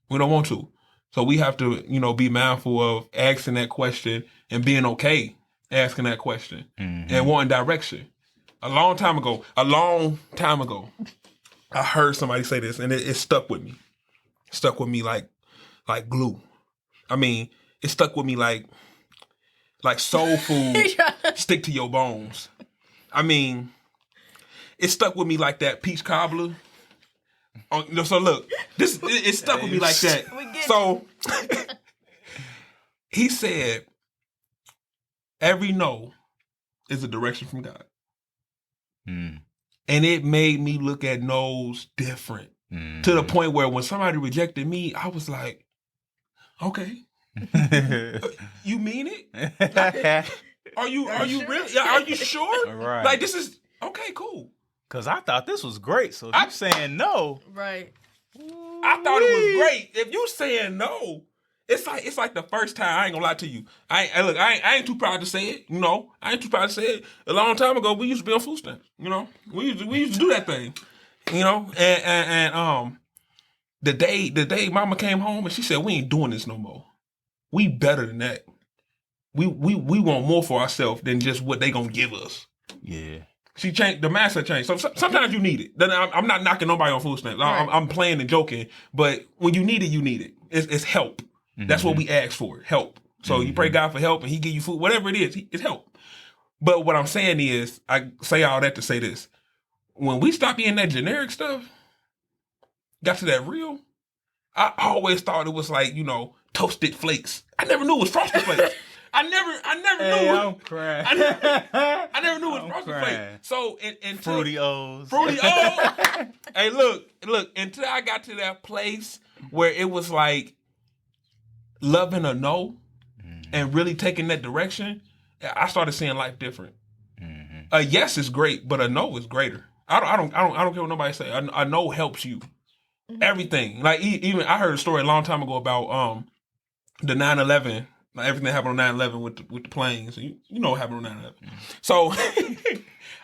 We don't want to. So we have to, be mindful of asking that question and being okay asking that question and wanting direction. A long time ago, I heard somebody say this and it stuck with me. It stuck with me like glue. I mean, it stuck with me like soul food stick to your bones. I mean, it stuck with me like that peach cobbler. So look, it stuck with me like that. So he said, every no is a direction from God. And it made me look at no's different to the point where when somebody rejected me, I was like, okay, you mean it? Like, are you really? Are you sure? Right. Like, this is okay, cool. Because I thought this was great. So if you're saying no. Right. I thought it was great. If you saying no, it's like the first time. I ain't gonna lie to you. I ain't too proud to say it. You know, I ain't too proud to say it. A long time ago, we used to be on food stamps. You know, we used to do that thing. You know, and the day Mama came home and she said, we ain't doing this no more. We better than that. We want more for ourselves than just what they gonna give us. Yeah. She changed. The mindset changed. So sometimes you need it. Then I'm not knocking nobody on food stamps. I'm playing and joking. But when you need it, you need it. It's help. That's what we ask for. Help. So you pray God for help, and He give you food. Whatever it is, it's help. But what I'm saying is, I say all that to say this: when we stop eating that generic stuff, got to that real. I always thought it was like toasted flakes. I never knew it was frosted flakes. I never knew. I'm crying. I never knew it was frosted flakes. So until Fruity O's. Hey, look. Until I got to that place where it was like loving a no and really taking that direction, I started seeing life different. A yes is great, but a no is greater. I don't care what nobody say. A no helps you. Everything. Like even I heard a story a long time ago about the 9/11. Like everything that happened on 9/11 with the planes. You know what happened on 9/11. So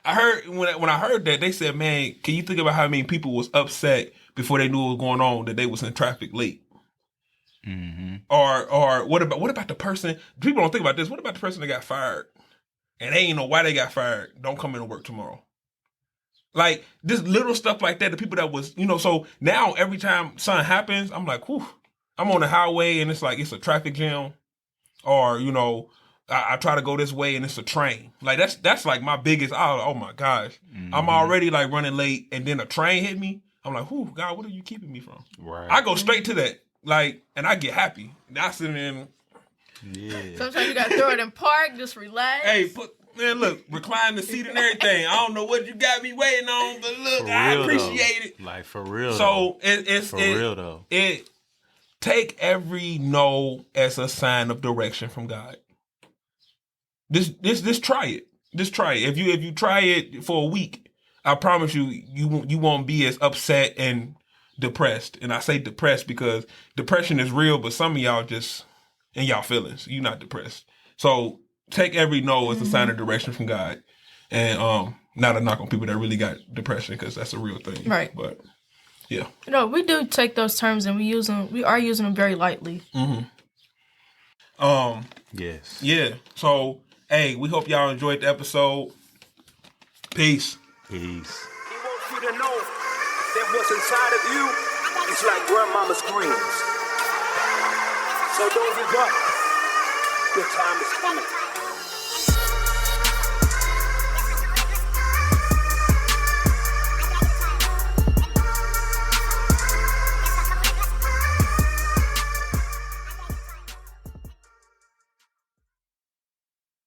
I heard when I heard that, they said, man, can you think about how many people was upset before they knew what was going on that they was in traffic late? Or what about the person? People don't think about this. What about the person that got fired and they ain't know why they got fired? Don't come into work tomorrow. Like this little stuff like that. The people that was So now every time something happens, I'm like, whew. I'm on the highway and it's like it's a traffic jam. Or, I try to go this way and it's a train. Like that's like my biggest, oh my gosh. I'm already like running late and then a train hit me. I'm like, whew, God, what are you keeping me from? Right. I go straight to that. Like, and I get happy. I sit in. Yeah. Sometimes you gotta throw it in park, just relax. Hey, look, recline the seat and everything. I don't know what you got me waiting on, but look, For I real, appreciate it. Like for real. So it's for real though. Take every no as a sign of direction from God. Just try it. Just try it. If you try it for a week, I promise you won't be as upset and depressed. And I say depressed because depression is real, but some of y'all just in y'all feelings. You're not depressed. So take every no as a sign of direction from God. And not a knock on people that really got depression because that's a real thing. Right. But yeah. We do take those terms and we are using them very lightly. Yes. Yeah. So, hey, we hope y'all enjoyed the episode. Peace. Peace. He wants you to know that what's inside of you is like grandmama's greens. So don't give up. Your time is coming.